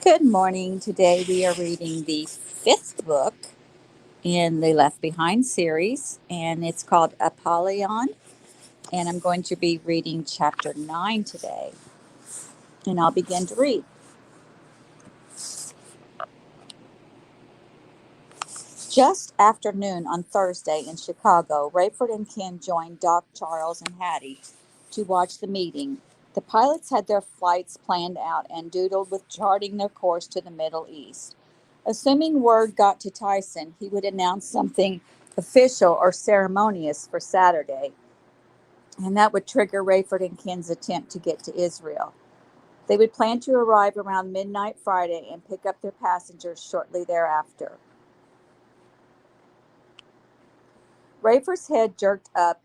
Good morning. Today we are reading the fifth book in the Left Behind series, and it's called Apollyon. And I'm going to be reading chapter 9 today. And I'll begin to read. Just after noon on Thursday in Chicago, Rayford and Ken joined Doc, Charles, and Hattie to watch the meeting. The pilots had their flights planned out and doodled with charting their course to the Middle East. Assuming word got to Tyson, he would announce something official or ceremonious for Saturday, and that would trigger Rayford and Ken's attempt to get to Israel. They would plan to arrive around midnight Friday and pick up their passengers shortly thereafter. Rayford's head jerked up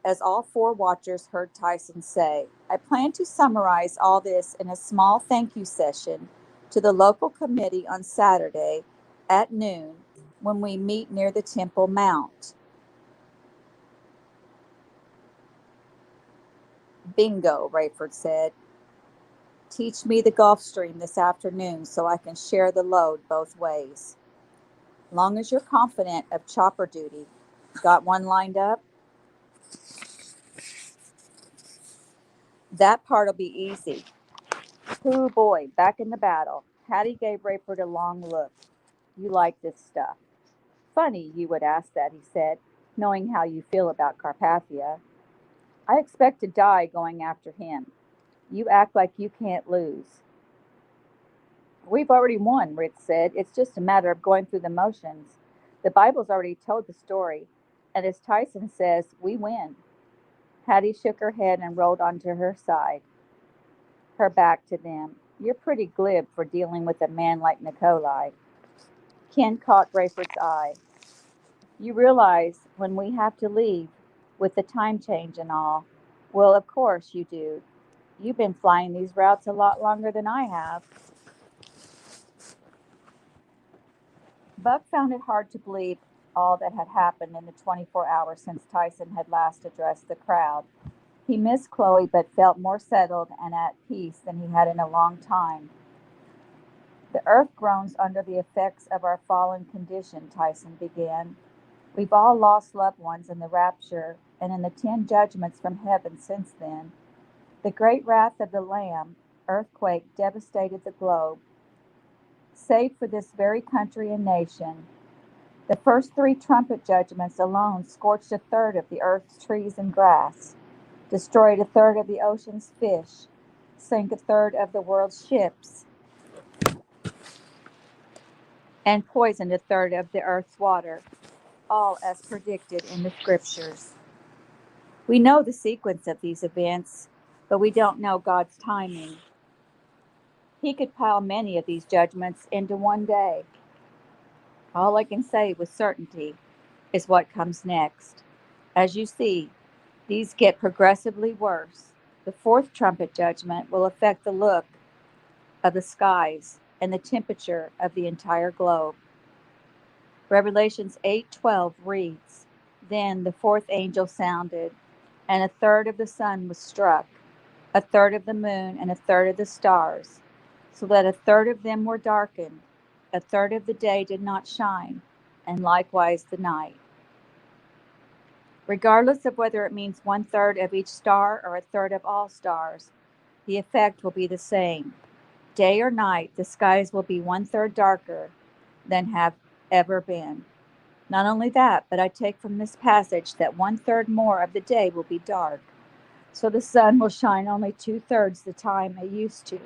as all four watchers heard Tyson say, "I plan to summarize all this in a small thank you session to the local committee on Saturday at noon when we meet near the Temple Mount." "Bingo," Rayford said. "Teach me the Gulf Stream this afternoon so I can share the load both ways. Long as you're confident of chopper duty. Got one lined up?" "That part'll be easy." "Hoo boy, back in the battle." Hattie gave Rayford a long look. "You like this stuff." "Funny you would ask that," he said, "knowing how you feel about Carpathia." "I expect to die going after him. You act like you can't lose." "We've already won," Rich said. "It's just a matter of going through the motions. The Bible's already told the story, and as Tyson says, we win." Hattie shook her head and rolled onto her side, her back to them. "You're pretty glib for dealing with a man like Nikolai." Ken caught Rayford's eye. "You realize when we have to leave, with the time change and all?" "Well, of course you do. You've been flying these routes a lot longer than I have." Buck found it hard to believe all that had happened in the 24 hours since Tyson had last addressed the crowd. He missed Chloe, but felt more settled and at peace than he had in a long time. "The earth groans under the effects of our fallen condition," Tyson began. "We've all lost loved ones in the rapture and in the 10 judgments from heaven since then. The great wrath of the Lamb, earthquake, devastated the globe. Save for this very country and nation, the first 3 trumpet judgments alone scorched a third of the earth's trees and grass, destroyed a third of the ocean's fish, sank a third of the world's ships, and poisoned a third of the earth's water, all as predicted in the scriptures. We know the sequence of these events, but we don't know God's timing. He could pile many of these judgments into one day. All I can say with certainty is what comes next. As you see, these get progressively worse. The 4th trumpet judgment will affect the look of the skies and the temperature of the entire globe. Revelations 8:12 reads, "Then the 4th angel sounded, and a third of the sun was struck, a third of the moon, and a third of the stars, so that a third of them were darkened, a third of the day did not shine, and likewise the night." Regardless of whether it means 1/3 of each star or a third of all stars, the effect will be the same. Day or night, the skies will be 1/3 darker than have ever been. Not only that, but I take from this passage that 1/3 more of the day will be dark. So the sun will shine only 2/3 the time it used to.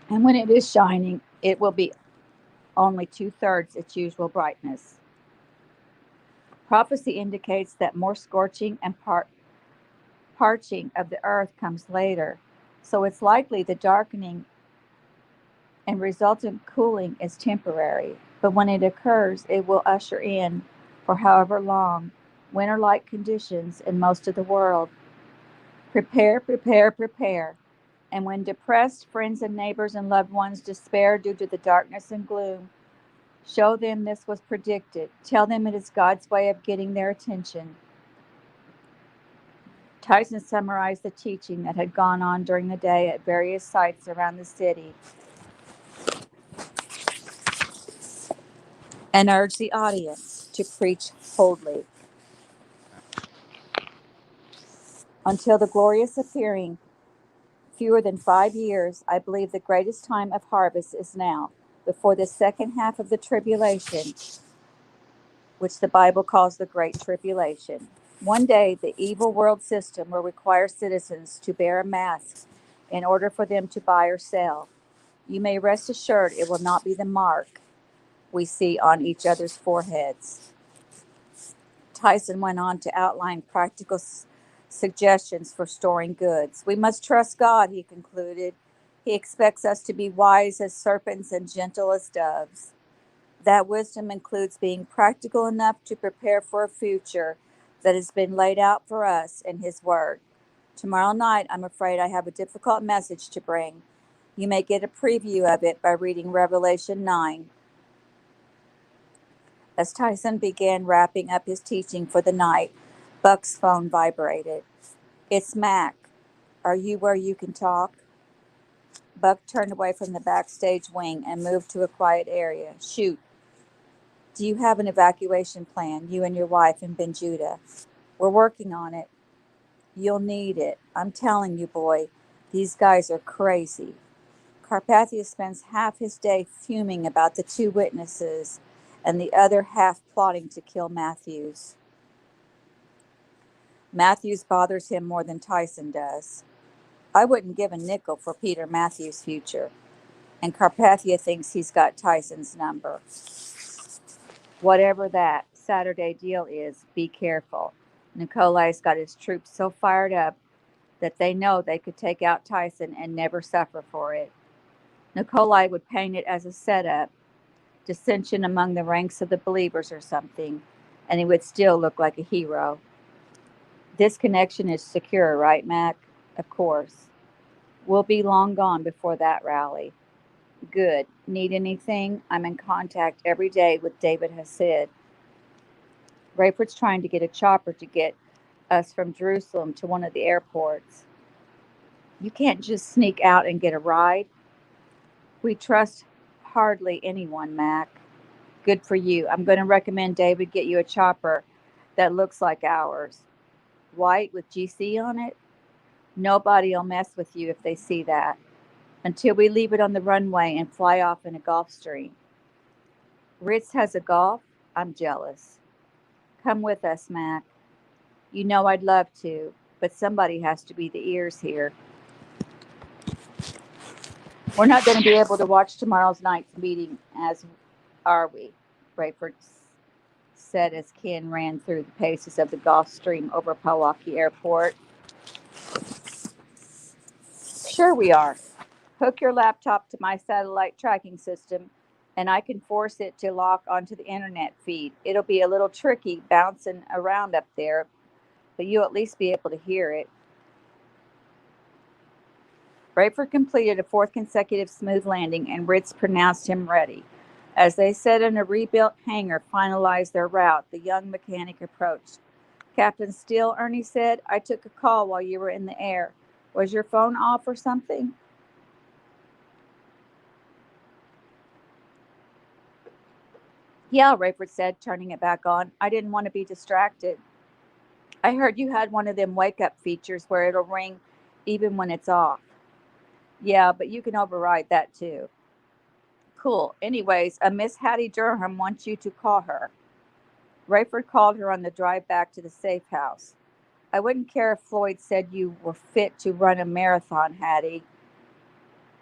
And when it is shining, it will be only 2/3 its usual brightness. Prophecy indicates that more scorching and parching of the earth comes later, so it's likely the darkening and resultant cooling is temporary, but when it occurs, it will usher in, for however long, winter-like conditions in most of the world. Prepare, prepare, prepare. And when depressed friends and neighbors and loved ones despair due to the darkness and gloom, show them this was predicted. Tell them it is God's way of getting their attention. Tyson summarized the teaching that had gone on during the day at various sites around the city and urged the audience to preach boldly. Until the glorious appearing, fewer than 5 years, I believe the greatest time of harvest is now, before the second half of the tribulation, which the Bible calls the Great Tribulation. One day, the evil world system will require citizens to bear a mask in order for them to buy or sell. You may rest assured it will not be the mark we see on each other's foreheads. Tyson went on to outline practical suggestions for storing goods. We must trust God, he concluded. He expects us to be wise as serpents and gentle as doves. That wisdom includes being practical enough to prepare for a future that has been laid out for us in His Word. Tomorrow night, I'm afraid I have a difficult message to bring. You may get a preview of it by reading Revelation 9. As Tyson began wrapping up his teaching for the night, Buck's phone vibrated. It's Mac. Are you where you can talk? Buck turned away from the backstage wing and moved to a quiet area. Shoot. Do you have an evacuation plan, you and your wife and Ben Judah? We're working on it. You'll need it. I'm telling you, boy, these guys are crazy. Carpathia spends half his day fuming about the two witnesses and the other half plotting to kill Matthews. Matthews bothers him more than Tyson does. I wouldn't give a nickel for Peter Matthews' future, and Carpathia thinks he's got Tyson's number. Whatever that Saturday deal is, be careful. Nikolai's got his troops so fired up that they know they could take out Tyson and never suffer for it. Nikolai would paint it as a setup, dissension among the ranks of the believers or something, and he would still look like a hero. This connection is secure, right, Mac? Of course. We'll be long gone before that rally. Good. Need anything? I'm in contact every day with David Hassid. Rayford's trying to get a chopper to get us from Jerusalem to one of the airports. You can't just sneak out and get a ride. We trust hardly anyone, Mac. Good for you. I'm going to recommend David get you a chopper that looks like ours. White with GC on it? Nobody'll mess with you if they see that. Until we leave it on the runway and fly off in a Gulfstream. Ritz has a Golf? I'm jealous. Come with us, Mac. You know I'd love to, but somebody has to be the ears here. We're not going to be able to watch tomorrow's night's meeting, as are we? Rayford said as Ken ran through the paces of the Gulfstream over Pewaukee Airport. Sure we are. Hook your laptop to my satellite tracking system, and I can force it to lock onto the internet feed. It'll be a little tricky bouncing around up there, but you'll at least be able to hear it. Rayford completed a fourth consecutive smooth landing, and Ritz pronounced him ready. As they sat in a rebuilt hangar finalized their route, the young mechanic approached. Captain Steele, Ernie said, I took a call while you were in the air. Was your phone off or something? Yeah, Rayford said, turning it back on. I didn't want to be distracted. I heard you had one of them wake-up features where it'll ring even when it's off. Yeah, but you can override that too. Cool. Anyways, a Miss Hattie Durham wants you to call her. Rayford called her on the drive back to the safe house. I wouldn't care if Floyd said you were fit to run a marathon, Hattie.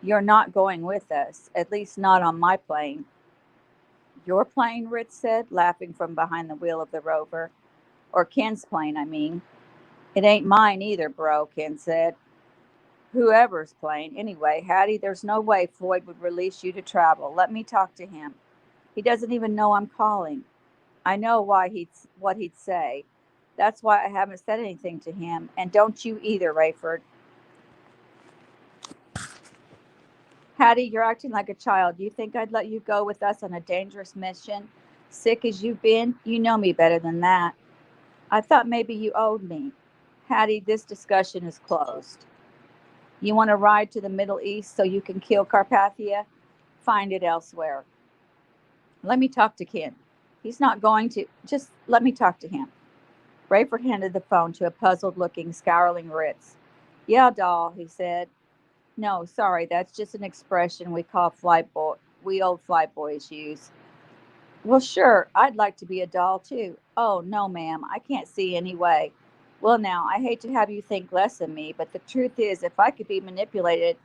You're not going with us, at least not on my plane. Your plane, Ritz said, laughing from behind the wheel of the Rover. Or Ken's plane, I mean. It ain't mine either, bro, Ken said. Whoever's plane. Anyway, Hattie, there's no way Floyd would release you to travel. Let me talk to him. He doesn't even know I'm calling. I know what he'd say. That's why I haven't said anything to him. And don't you either, Rayford. Hattie, you're acting like a child. You think I'd let you go with us on a dangerous mission? Sick as you've been, you know me better than that. I thought maybe you owed me. Hattie, this discussion is closed. You want to ride to the Middle East so you can kill Carpathia? Find it elsewhere. Let me talk to Ken. He's not going to. Just let me talk to him. Rayford handed the phone to a puzzled looking, scowling Ritz. Yeah, doll, he said. No, sorry, that's just an expression we old flight boys use. Well, sure, I'd like to be a doll too. Oh, no, ma'am, I can't see any way. Well, now, I hate to have you think less of me, but the truth is, if I could be manipulated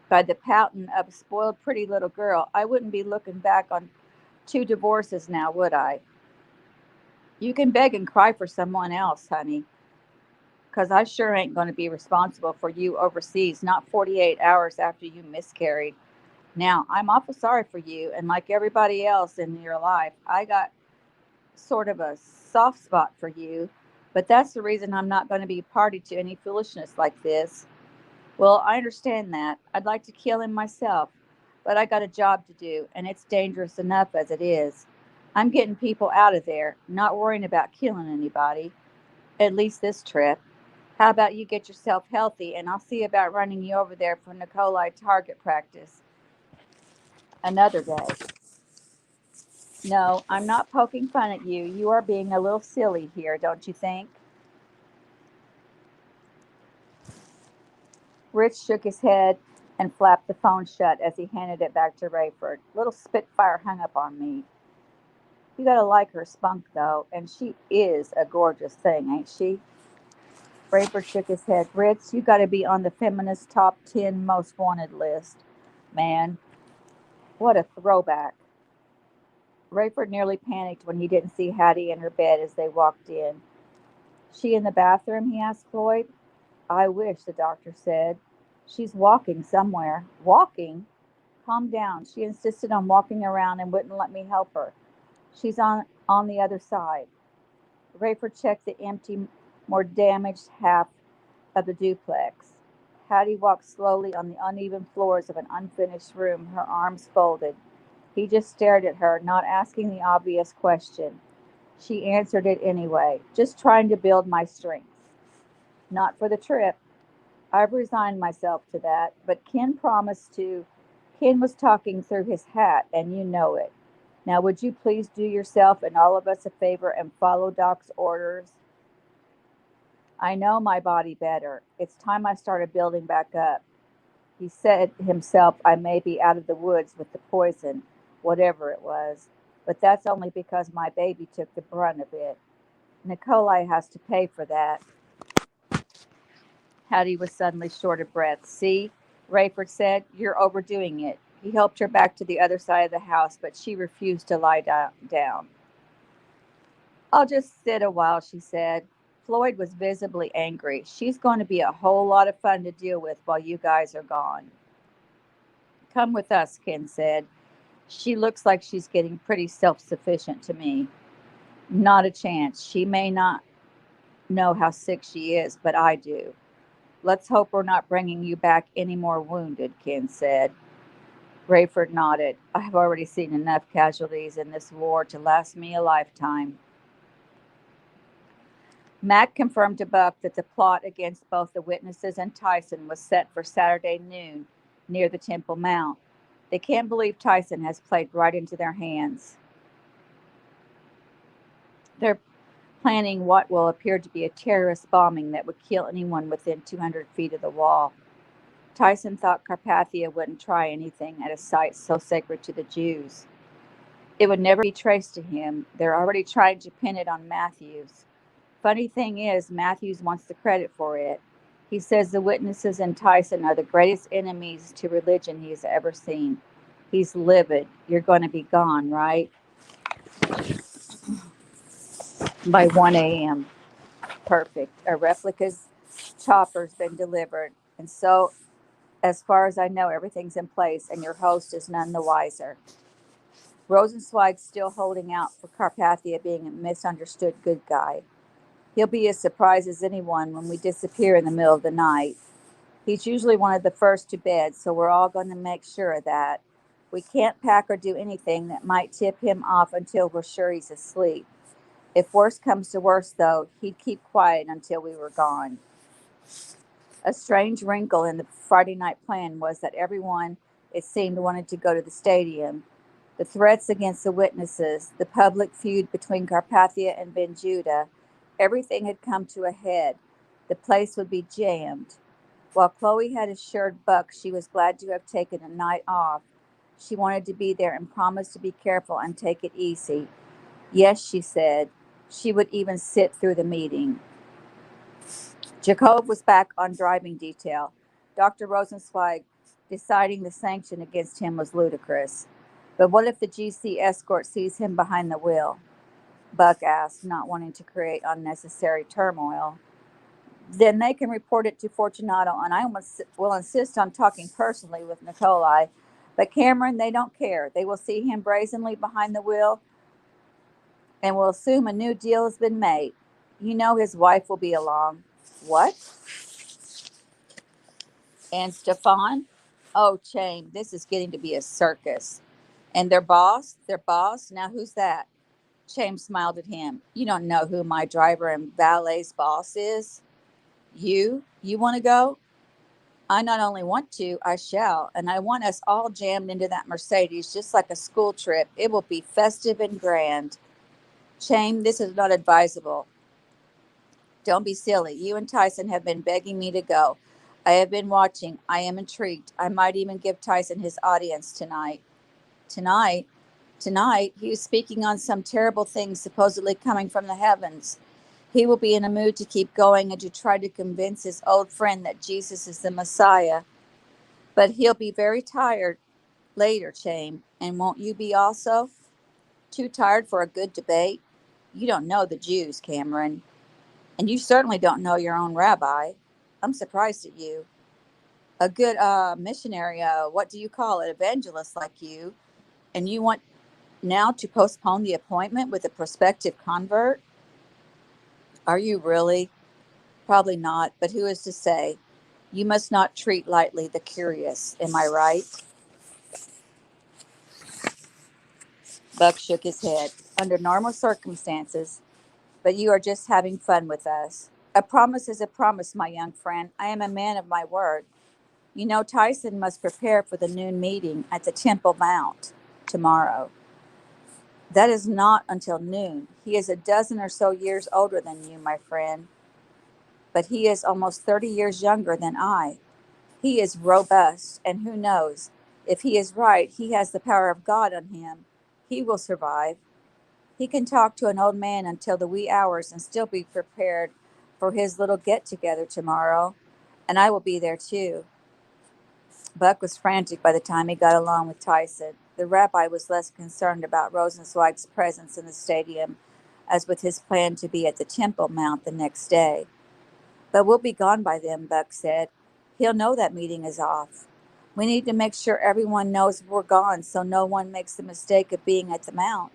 by the pouting of a spoiled, pretty little girl, I wouldn't be looking back on 2 divorces now, would I? You can beg and cry for someone else, honey, 'cause I sure ain't going to be responsible for you overseas, not 48 hours after you miscarried. Now, I'm awful sorry for you, and like everybody else in your life, I got sort of a soft spot for you, but that's the reason I'm not going to be party to any foolishness like this. Well, I understand that. I'd like to kill him myself, but I got a job to do, and it's dangerous enough as it is. I'm getting people out of there, not worrying about killing anybody, at least this trip. How about you get yourself healthy, and I'll see about running you over there for Nikolai target practice another day. No, I'm not poking fun at you. You are being a little silly here, don't you think? Rich shook his head and flapped the phone shut as he handed it back to Rayford. Little Spitfire hung up on me. You gotta like her spunk, though, and she is a gorgeous thing, ain't she? Rayford shook his head. Ritz, you gotta be on the feminist top 10 most wanted list. Man, what a throwback. Rayford nearly panicked when he didn't see Hattie in her bed as they walked in. She in the bathroom? He asked Floyd. I wish, the doctor said. She's walking somewhere. Walking? Calm down. She insisted on walking around and wouldn't let me help her. She's on the other side. Rayford checked the empty, more damaged half of the duplex. Hattie walked slowly on the uneven floors of an unfinished room, her arms folded. He just stared at her, not asking the obvious question. She answered it anyway, just trying to build my strength. Not for the trip. I've resigned myself to that, but Ken promised to. Ken was talking through his hat, and you know it. Now, would you please do yourself and all of us a favor and follow Doc's orders? I know my body better. It's time I started building back up. He said himself I may be out of the woods with the poison, whatever it was, but that's only because my baby took the brunt of it. Nikolai has to pay for that. Hattie was suddenly short of breath. See, Rayford said, you're overdoing it. He helped her back to the other side of the house, but she refused to lie down. I'll just sit a while, she said. Floyd was visibly angry. She's going to be a whole lot of fun to deal with while you guys are gone. Come with us, Ken said. She looks like she's getting pretty self sufficient to me. Not a chance. She may not know how sick she is, but I do. Let's hope we're not bringing you back any more wounded, Ken said. Rayford nodded. I've already seen enough casualties in this war to last me a lifetime. Mac confirmed to Buck that the plot against both the witnesses and Tyson was set for Saturday noon near the Temple Mount. They can't believe Tyson has played right into their hands. They're planning what will appear to be a terrorist bombing that would kill anyone within 200 feet of the wall. Tyson thought Carpathia wouldn't try anything at a site so sacred to the Jews. It would never be traced to him. They're already trying to pin it on Matthews. Funny thing is, Matthews wants the credit for it. He says the witnesses and Tyson are the greatest enemies to religion he's ever seen. He's livid. You're going to be gone, right? By 1 a.m. Perfect. A replica's chopper's been delivered. And so, as far as I know, everything's in place, and your host is none the wiser. Rosenzweig's still holding out for Carpathia being a misunderstood good guy. He'll be as surprised as anyone when we disappear in the middle of the night. He's usually one of the first to bed, so we're all going to make sure of that. We can't pack or do anything that might tip him off until we're sure he's asleep. If worse comes to worse, though, he'd keep quiet until we were gone. A strange wrinkle in the Friday night plan was that everyone, it seemed, wanted to go to the stadium. The threats against the witnesses, the public feud between Carpathia and Ben Judah, everything had come to a head. The place would be jammed. While Chloe had assured Buck she was glad to have taken a night off, she wanted to be there and promised to be careful and take it easy. Yes, she said. She would even sit through the meeting. Jacob was back on driving detail. Dr. Rosenzweig deciding the sanction against him was ludicrous. But what if the GC escort sees him behind the wheel? Buck asked, not wanting to create unnecessary turmoil. Then they can report it to Fortunato, and I will insist on talking personally with Nikolai. But Cameron, they don't care. They will see him brazenly behind the wheel and will assume a new deal has been made. You know his wife will be along. What? And Stefan? Oh, Chaim, this is getting to be a circus. And their boss, now who's that? Chaim smiled at him. You don't know who my driver and valet's boss is? You want to go? I not only want to, I shall, and I want us all jammed into that Mercedes just like a school trip. It will be festive and grand. Chaim, this is not advisable. Don't be silly. You and Tyson have been begging me to go. I have been watching. I am intrigued. I might even give Tyson his audience tonight. Tonight? Tonight, he is speaking on some terrible things supposedly coming from the heavens. He will be in a mood to keep going and to try to convince his old friend that Jesus is the Messiah. But he'll be very tired later, Chaim. And won't you be also? Too tired for a good debate? You don't know the Jews, Cameron. And you certainly don't know your own rabbi. I'm surprised at you. A good missionary, what do you call it, evangelist like you, and you want now to postpone the appointment with a prospective convert? Are you really? Probably not, but who is to say? You must not treat lightly the curious, am I right? Buck shook his head. Under normal circumstances, but you are just having fun with us. A promise is a promise, my young friend. I am a man of my word. You know, Tyson must prepare for the noon meeting at the Temple Mount tomorrow. That is not until noon. He is a dozen or so years older than you, my friend, but he is almost 30 years younger than I. He is robust, and who knows? If he is right, he has the power of God on him. He will survive. He can talk to an old man until the wee hours and still be prepared for his little get together tomorrow, and I will be there too. Buck was frantic by the time he got along with Tyson. The rabbi was less concerned about Rosenzweig's presence in the stadium as with his plan to be at the Temple Mount the next day. But we'll be gone by then, Buck said. He'll know that meeting is off. We need to make sure everyone knows we're gone so no one makes the mistake of being at the Mount.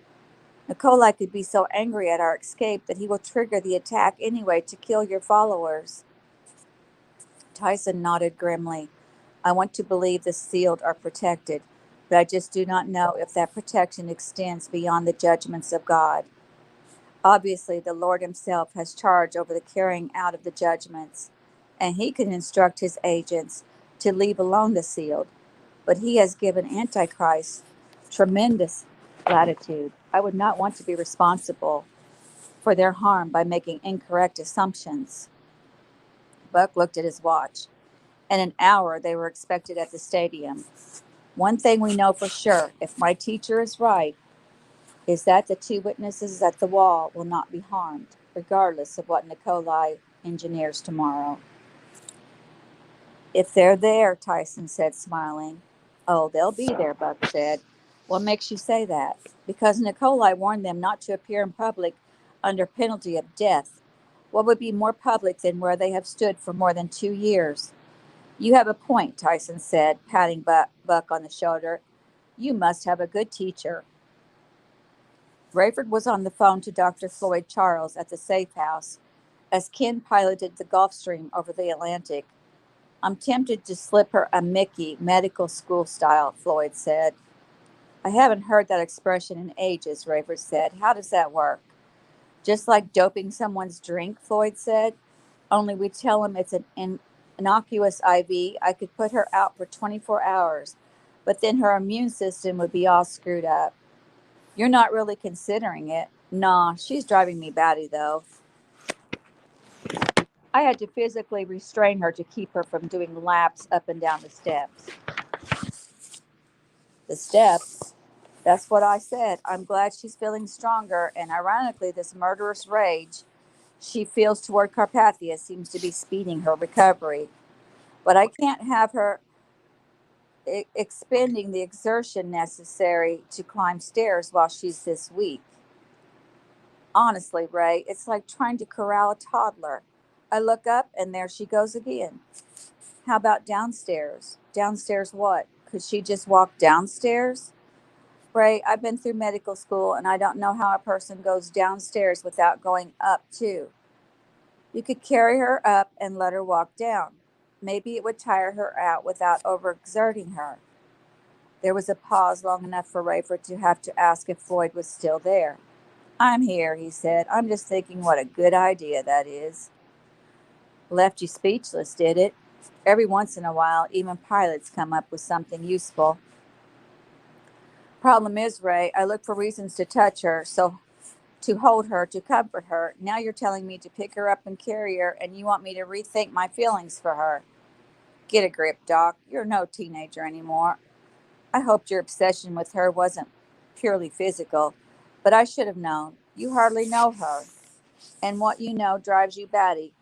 Nikolai could be so angry at our escape that he will trigger the attack anyway to kill your followers. Tyson nodded grimly. I want to believe the sealed are protected, but I just do not know if that protection extends beyond the judgments of God. Obviously, the Lord himself has charge over the carrying out of the judgments, and he can instruct his agents to leave alone the sealed, but he has given Antichrist tremendous latitude. I would not want to be responsible for their harm by making incorrect assumptions. Buck looked at his watch. In an hour, they were expected at the stadium. One thing we know for sure, if my teacher is right, is that the two witnesses at the wall will not be harmed, regardless of what Nikolai engineers tomorrow. If they're there, Tyson said, smiling. Oh, they'll be there, Buck said. What makes you say that? Because Nikolai warned them not to appear in public under penalty of death. What would be more public than where they have stood for more than 2 years? You have a point, Tyson said, patting Buck on the shoulder. You must have a good teacher. Rayford was on the phone to Dr. Floyd Charles at the safe house as Ken piloted the Gulfstream over the Atlantic. I'm tempted to slip her a Mickey, medical school style, Floyd said. I haven't heard that expression in ages, Rayford said. How does that work? Just like doping someone's drink, Floyd said. Only we tell him it's an innocuous IV. I could put her out for 24 hours, but then her immune system would be all screwed up. You're not really considering it. Nah, she's driving me batty, though. I had to physically restrain her to keep her from doing laps up and down the steps. The steps? That's what I said. I'm glad she's feeling stronger, and ironically, this murderous rage she feels toward Carpathia seems to be speeding her recovery. But I can't have her expending the exertion necessary to climb stairs while she's this weak. Honestly, Ray, it's like trying to corral a toddler. I look up and there she goes again. How about downstairs? Downstairs what? Could she just walk downstairs? Ray, I've been through medical school and I don't know how a person goes downstairs without going up too. You could carry her up and let her walk down. Maybe it would tire her out without overexerting her. There was a pause long enough for Rayford to have to ask if Floyd was still there. I'm here, he said. I'm just thinking what a good idea that is. Left you speechless, did it? Every once in a while, even pilots come up with something useful. Problem is, Ray, I look for reasons to touch her, so to hold her, to comfort her. Now you're telling me to pick her up and carry her, and you want me to rethink my feelings for her. Get a grip, Doc. You're no teenager anymore. I hoped your obsession with her wasn't purely physical, but I should have known. You hardly know her, and what you know drives you batty,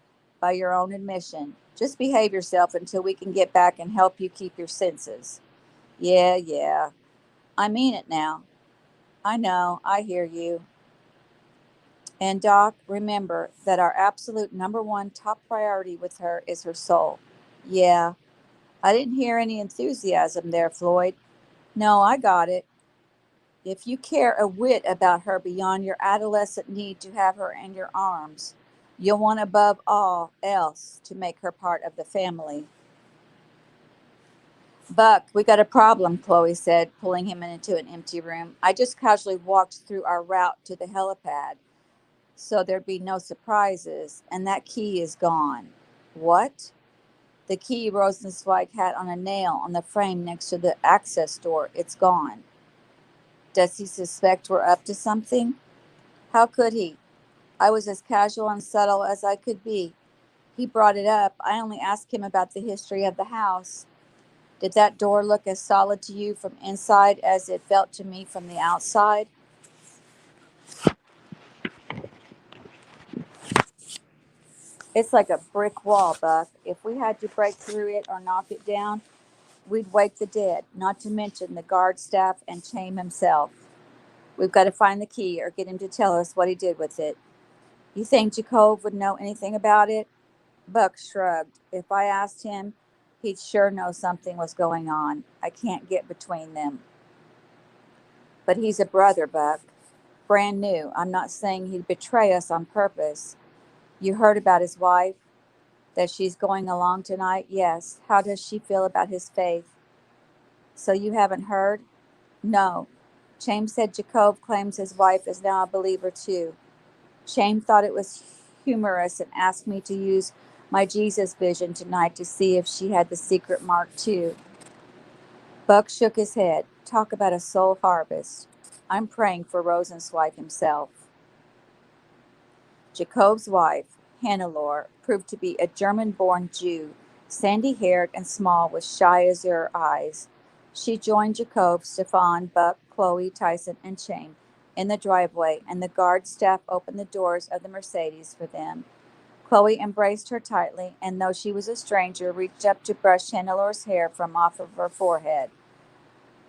by your own admission. Just behave yourself until we can get back and help you keep your senses. Yeah, yeah. I mean it now. I know, I hear you. And Doc, remember that our absolute number one top priority with her is her soul. Yeah, I didn't hear any enthusiasm there, Floyd. No, I got it. If you care a whit about her beyond your adolescent need to have her in your arms, you'll want above all else to make her part of the family. Buck, we got a problem, Chloe said, pulling him into an empty room. I just casually walked through our route to the helipad, so there'd be no surprises, and that key is gone. What? The key Rosenzweig had on a nail on the frame next to the access door. It's gone. Does he suspect we're up to something? How could he? I was as casual and subtle as I could be. He brought it up. I only asked him about the history of the house. Did that door look as solid to you from inside as it felt to me from the outside? It's like a brick wall, Buck. If we had to break through it or knock it down, we'd wake the dead, not to mention the guard staff and Chaim himself. We've got to find the key or get him to tell us what he did with it. You think Jacob would know anything about it? Buck shrugged. If I asked him, he'd sure know something was going on. I can't get between them. But he's a brother, Buck. Brand new. I'm not saying he'd betray us on purpose. You heard about his wife? That she's going along tonight? Yes. How does she feel about his faith? So you haven't heard? No. Chaim said Jacob claims his wife is now a believer too. Chaim thought it was humorous and asked me to use my Jesus vision tonight to see if she had the secret mark too. Buck shook his head. Talk about a soul harvest. I'm praying for Rosenzweig himself. Jacob's wife, Hannelore, proved to be a German-born Jew, sandy-haired and small with shy azure eyes. She joined Jacob, Stefan, Buck, Chloe, Tyson, and Chaim in the driveway, and the guard staff opened the doors of the Mercedes for them. Chloe embraced her tightly, and though she was a stranger, reached up to brush Hannelore's hair from off of her forehead.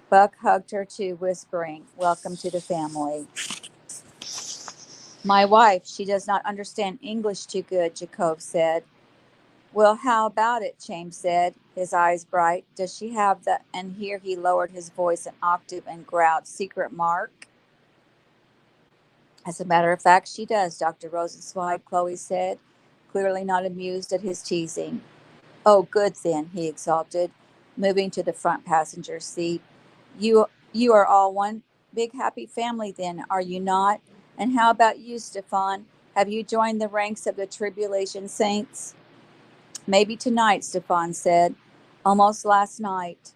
Buck hugged her too, whispering, "Welcome to the family." My wife, she does not understand English too good, Jacob said. Well, how about it, Chaim said, his eyes bright. Does she have the, and here he lowered his voice an octave and growled, secret mark? As a matter of fact, she does, Dr. Rosenzweig, Chloe said, clearly not amused at his teasing. Oh, good then, he exulted, moving to the front passenger seat. You are all one big happy family then, are you not? And how about you, Stefan? Have you joined the ranks of the tribulation saints? Maybe tonight, Stefan said. Almost last night.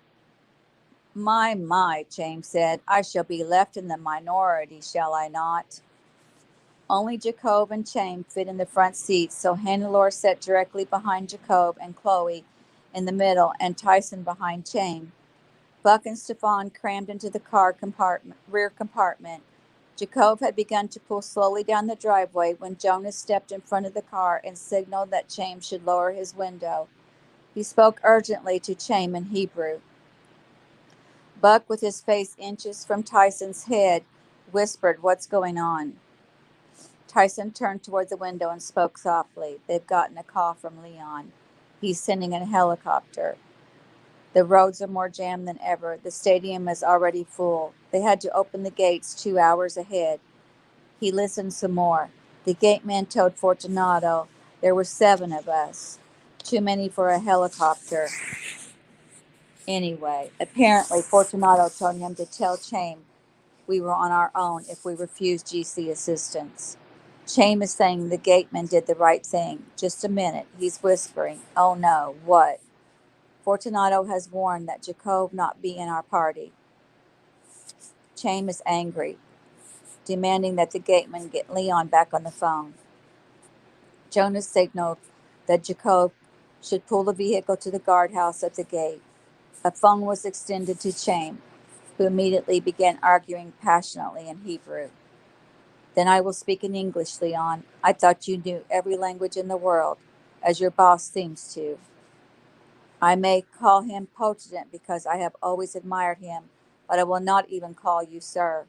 My, James said. I shall be left in the minority, shall I not? Only Jacob and Chaim fit in the front seats, so Hannelore sat directly behind Jacob and Chloe in the middle and Tyson behind Chaim. Buck and Stefan crammed into the rear compartment. Jacob had begun to pull slowly down the driveway when Jonas stepped in front of the car and signaled that Chaim should lower his window. He spoke urgently to Chaim in Hebrew. Buck, with his face inches from Tyson's head, whispered, "What's going on?" Tyson turned toward the window and spoke softly. "They've gotten a call from Leon. He's sending a helicopter. The roads are more jammed than ever. The stadium is already full. They had to open the gates 2 hours ahead." He listened some more. The gateman told Fortunato, "There were 7 of us. Too many for a helicopter. Anyway, apparently Fortunato told him to tell Chaim we were on our own if we refused GC assistance. Chaim is saying the gateman did the right thing. Just a minute," he's whispering. "Oh no, what?" "Fortunato has warned that Jacob not be in our party." Chaim is angry, demanding that the gateman get Leon back on the phone. Jonas signaled that Jacob should pull the vehicle to the guardhouse at the gate. A phone was extended to Chaim, who immediately began arguing passionately in Hebrew. "Then I will speak in English, Leon. I thought you knew every language in the world, as your boss seems to. I may call him Potent because I have always admired him, but I will not even call you sir,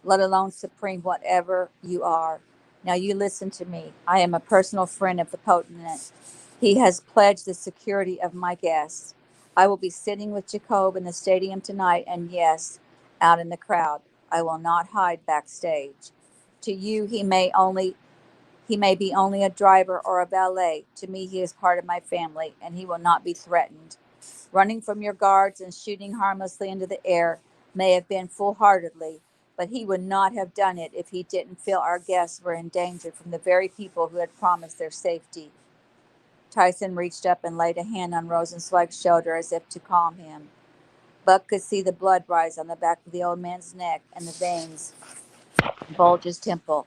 let alone supreme whatever you are. Now you listen to me. I am a personal friend of the Potent. He has pledged the security of my guests. I will be sitting with Jacob in the stadium tonight, and yes, out in the crowd. I will not hide backstage. To you, he may be only a driver or a valet. To me, he is part of my family, and he will not be threatened. Running from your guards and shooting harmlessly into the air may have been foolhardily, but he would not have done it if he didn't feel our guests were in danger from the very people who had promised their safety." Tyson reached up and laid a hand on Rosenzweig's shoulder as if to calm him. Buck could see the blood rise on the back of the old man's neck and the veins bulge his temple.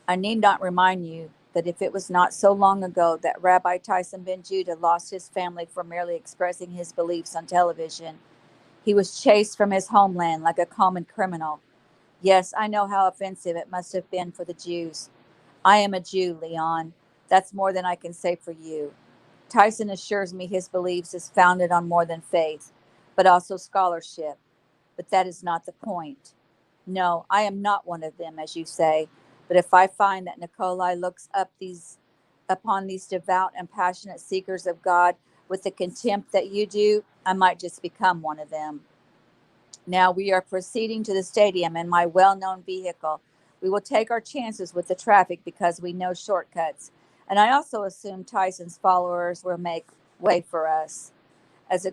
"I need not remind you that if it was not so long ago that Rabbi Tyson Ben Judah lost his family for merely expressing his beliefs on television, he was chased from his homeland like a common criminal. Yes, I know how offensive it must have been for the Jews. I am a Jew, Leon. That's more than I can say for you. Tyson assures me his beliefs is founded on more than faith, but also scholarship. But that is not the point. No, I am not one of them, as you say. But if I find that Nikolai looks upon these devout and passionate seekers of God with the contempt that you do, I might just become one of them. Now we are proceeding to the stadium in my well-known vehicle. We will take our chances with the traffic because we know shortcuts. And I also assume Tyson's followers will make way for us. As a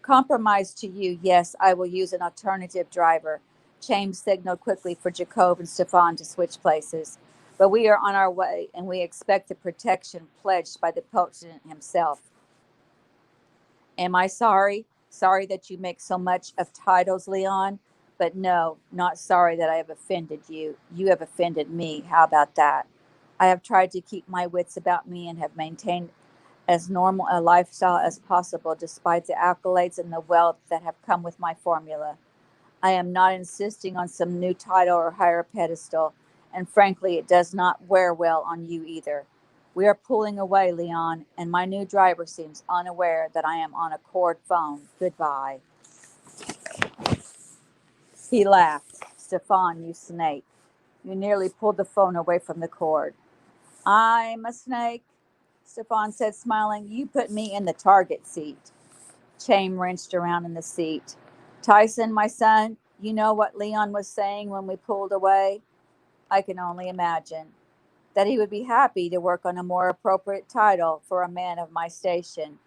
compromise to you, yes, I will use an alternative driver." James signaled quickly for Jacob and Stefan to switch places. "But we are on our way, and we expect the protection pledged by the Potent himself." "Am I sorry? Sorry that you make so much of titles, Leon? But no, not sorry that I have offended you. You have offended me. How about that? I have tried to keep my wits about me and have maintained as normal a lifestyle as possible despite the accolades and the wealth that have come with my formula. I am not insisting on some new title or higher pedestal, and frankly, it does not wear well on you either. We are pulling away, Leon, and my new driver seems unaware that I am on a cord phone. Goodbye." He laughed. "Stefan, you snake. You nearly pulled the phone away from the cord." "I'm a snake," Stefan said, smiling. "You put me in the target seat." Chaim wrenched around in the seat. "Tyson, my son, you know what Leon was saying when we pulled away?" "I can only imagine." "That he would be happy to work on a more appropriate title for a man of my station.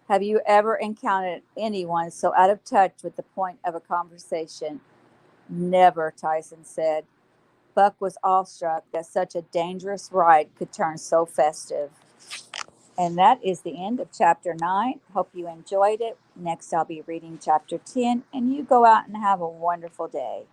Have you ever encountered anyone so out of touch with the point of a conversation?" "Never," Tyson said. Buck was awestruck that such a dangerous ride could turn so festive. And that is the end of chapter 9. Hope you enjoyed it. Next, I'll be reading chapter 10, and you go out and have a wonderful day.